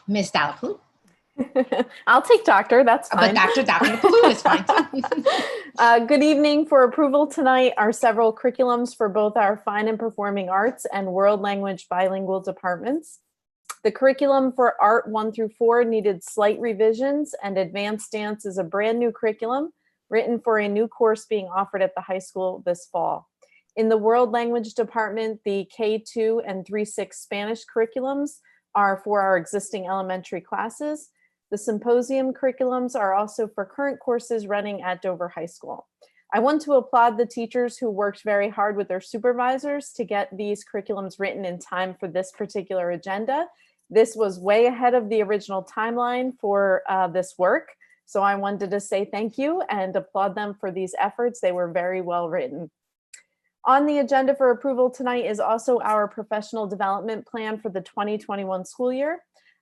Miss Dalapoo. I'll take doctor, that's fine. But Dr. Napaloo is fine. Good evening. For approval tonight are several curriculums for both our fine and performing arts and world language bilingual departments. The curriculum for art 1 through 4 needed slight revisions, and advanced dance is a brand new curriculum written for a new course being offered at the high school this fall. In the world language department, the K2 and 3-6 Spanish curriculums are for our existing elementary classes. The symposium curriculums are also for current courses running at Dover High School. I want to applaud the teachers who worked very hard with their supervisors to get these curriculums written in time for this particular agenda. This was way ahead of the original timeline for this work. So I wanted to say thank you and applaud them for these efforts. They were very well written. On the agenda for approval tonight is also our professional development plan for the 2021 school year.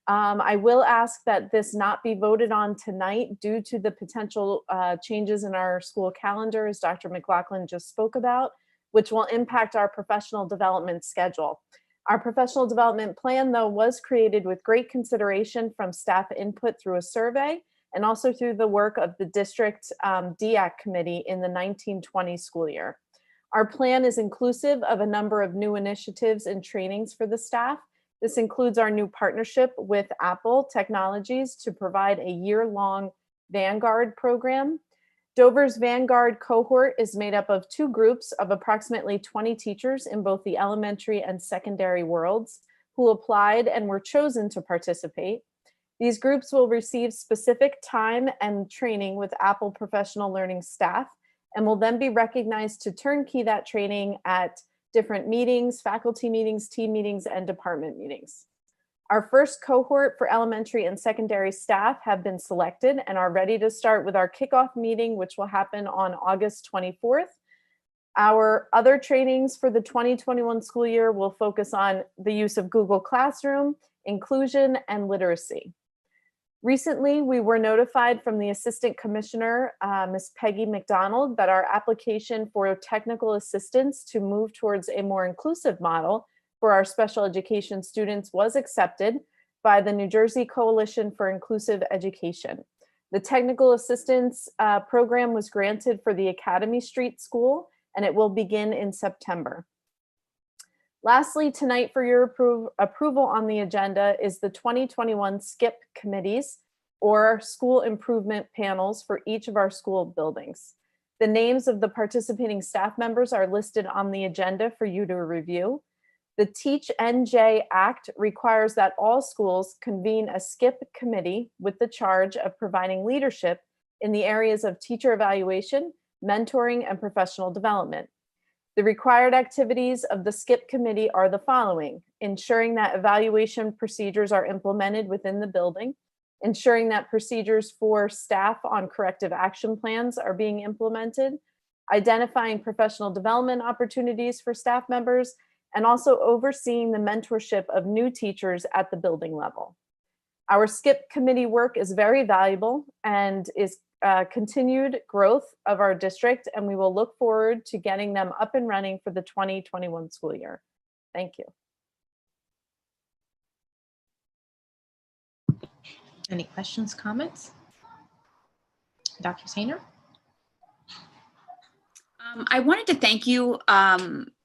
I will ask that this not be voted on tonight due to the potential changes in our school calendar, as Dr. McLaughlin just spoke about, which will impact our professional development schedule. Our professional development plan, though, was created with great consideration from staff input through a survey and also through the work of the district DEAC committee in the 1920 school year. Our plan is inclusive of a number of new initiatives and trainings for the staff. This includes our new partnership with Apple Technologies to provide a year-long Vanguard program. Dover's Vanguard cohort is made up of 2 groups of approximately 20 teachers in both the elementary and secondary worlds who applied and were chosen to participate. These groups will receive specific time and training with Apple professional learning staff and will then be recognized to turnkey that training at different meetings, faculty meetings, team meetings, and department meetings. Our first cohort for elementary and secondary staff have been selected and are ready to start with our kickoff meeting, which will happen on August 24th. Our other trainings for the 2021 school year will focus on the use of Google Classroom, inclusion, and literacy. Recently, we were notified from the Assistant Commissioner, Ms. Peggy McDonald, that our application for technical assistance to move towards a more inclusive model for our special education students was accepted by the New Jersey Coalition for Inclusive Education. The technical assistance program was granted for the Academy Street School, and it will begin in September. Lastly, tonight for your approval on the agenda is the 2021 SKIP committees, or school improvement panels, for each of our school buildings. The names of the participating staff members are listed on the agenda for you to review. The Teach NJ Act requires that all schools convene a SKIP committee with the charge of providing leadership in the areas of teacher evaluation, mentoring, and professional development. The required activities of the SKIP committee are the following: ensuring that evaluation procedures are implemented within the building, ensuring that procedures for staff on corrective action plans are being implemented, identifying professional development opportunities for staff members, and also overseeing the mentorship of new teachers at the building level. Our SKIP committee work is very valuable and is continued growth of our district, and we will look forward to getting them up and running for the 2021 school year. Thank you. Any questions, comments? Dr. Sainer? I wanted to thank you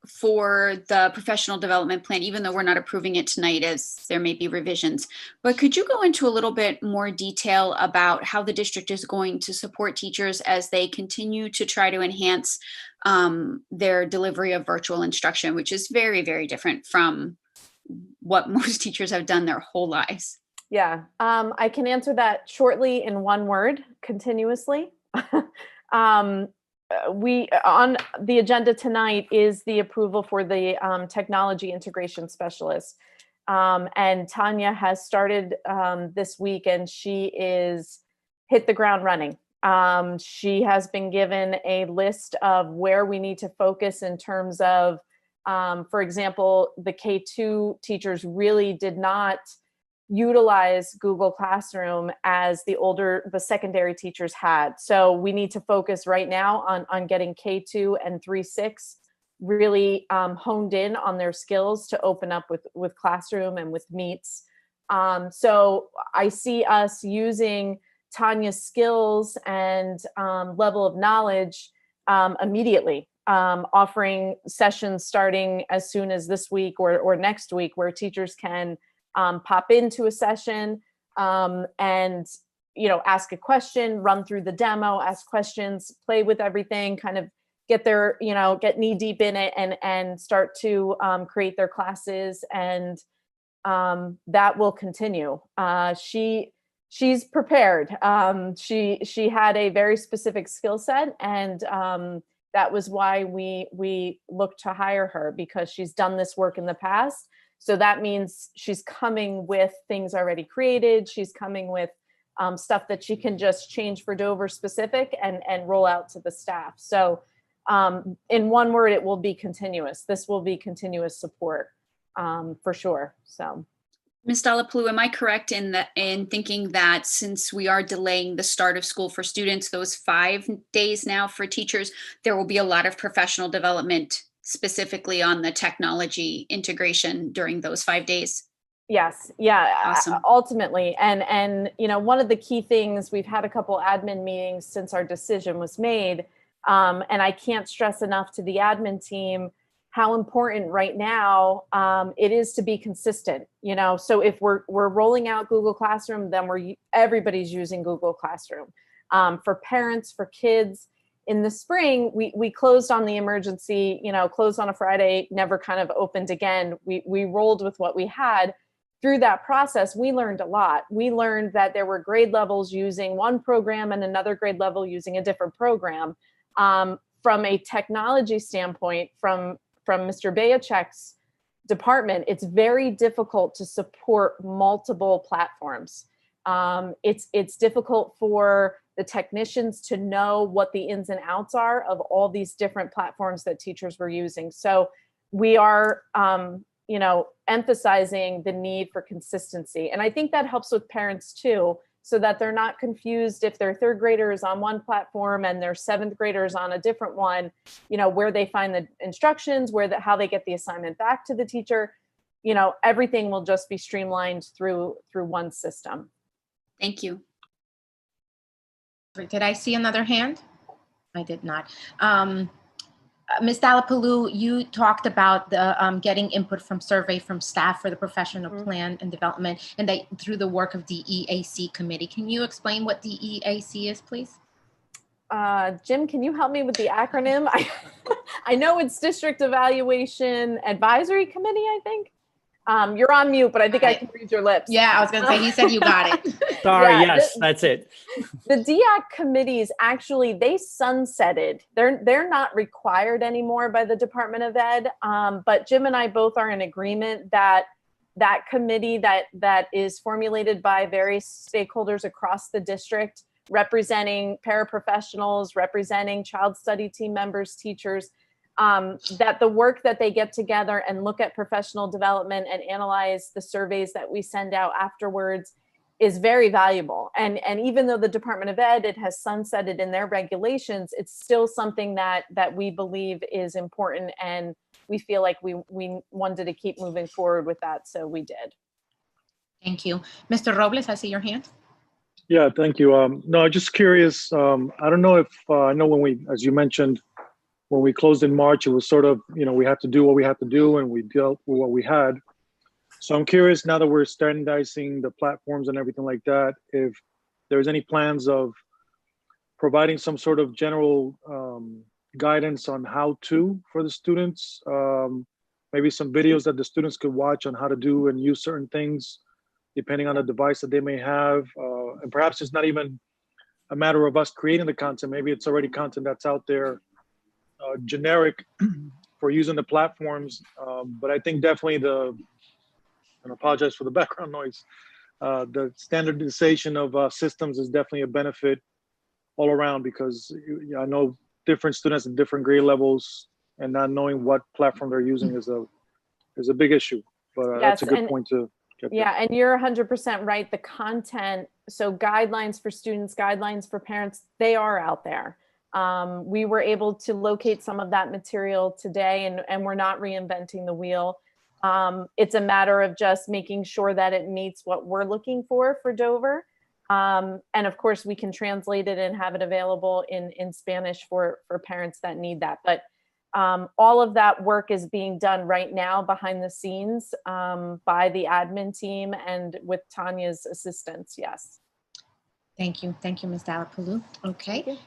for the professional development plan, even though we're not approving it tonight as there may be revisions. But could you go into a little bit more detail about how the district is going to support teachers as they continue to try to enhance their delivery of virtual instruction, which is very, very different from what most teachers have done their whole lives? Yeah, I can answer that shortly in one word: continuously. We on the agenda tonight is the approval for the technology integration specialist. And Tanya has started this week, and she is hit the ground running. She has been given a list of where we need to focus in terms of, for example, the K2 teachers really did not utilize Google Classroom as the secondary teachers had. So we need to focus right now on getting K2 and 3-6 really honed in on their skills to open up with Classroom and with Meets. So I see us using Tanya's skills and level of knowledge immediately, offering sessions starting as soon as this week or next week, where teachers can pop into a session and ask a question, run through the demo, ask questions, play with everything, kind of get their, get knee deep in it and start to create their classes. And that will continue. She's prepared. She had a very specific skill set, and that was why we looked to hire her, because she's done this work in the past. So that means she's coming with things already created. She's coming with stuff that she can just change for Dover specific and roll out to the staff. So in one word, it will be continuous. This will be continuous support for sure. So, Ms. Dalapoulou, am I correct in thinking that since we are delaying the start of school for students, those 5 days now for teachers, there will be a lot of professional development specifically on the technology integration during those 5 days? Yes. Yeah. Awesome. Ultimately. And, one of the key things, we've had a couple admin meetings since our decision was made. And I can't stress enough to the admin team how important right now it is to be consistent. So if we're rolling out Google Classroom, then everybody's using Google Classroom. For parents, for kids, in the spring, we closed on the emergency, closed on a Friday, never kind of opened again. We rolled with what we had. Through that process, we learned a lot. We learned that there were grade levels using one program and another grade level using a different program. From a technology standpoint, from Mr. Bayachek's department, it's very difficult to support multiple platforms. It's difficult for the technicians to know what the ins and outs are of all these different platforms that teachers were using. So we are, emphasizing the need for consistency. And I think that helps with parents too, so that they're not confused if their 3rd grader is on one platform and their 7th grader is on a different one, where they find the instructions, how they get the assignment back to the teacher. Everything will just be streamlined through one system. Thank you. Did I see another hand? I did not. Ms. Dalapoulou, you talked about the getting input from survey from staff for the professional plan and development, and that through the work of the EAC committee. Can you explain what the EAC is, please? Jim, can you help me with the acronym? I know it's District Evaluation Advisory Committee, I think. You're on mute, but I think I can read your lips. Yeah, I was going to say, he said you got it. Sorry, yeah, yes, that's it. The DEAC committees, actually, they sunsetted. They're not required anymore by the Department of Ed. But Jim and I both are in agreement that that committee that is formulated by various stakeholders across the district, representing paraprofessionals, representing child study team members, teachers, that the work that they get together and look at professional development and analyze the surveys that we send out afterwards is very valuable. And even though the Department of Ed, it has sunsetted in their regulations, it's still something that we believe is important, and we feel like we wanted to keep moving forward with that, so we did. Thank you. Mr. Robles, I see your hand. Yeah, thank you. No, just curious. I don't know if I know when as you mentioned, when we closed in March, it was sort of, we had to do what we had to do, and we dealt with what we had. So I'm curious, now that we're standardizing the platforms and everything like that, if there's any plans of providing some sort of general guidance on how to for the students, maybe some videos that the students could watch on how to do and use certain things, depending on the device that they may have. And perhaps it's not even a matter of us creating the content. Maybe it's already content that's out there, generic for using the platforms. But I think definitely and I apologize for the background noise, the standardization of systems is definitely a benefit all around, because I know different students at different grade levels, and not knowing what platform they're using is a big issue. But that's a good point to get there. And you're 100% right. The content, so guidelines for students, guidelines for parents, they are out there. We were able to locate some of that material today, and we're not reinventing the wheel. It's a matter of just making sure that it meets what we're looking for Dover. And of course, we can translate it and have it available in Spanish for parents that need that. But all of that work is being done right now behind the scenes by the admin team and with Tanya's assistance. Yes. Thank you. Thank you, Ms. Dallapaloo. Okay.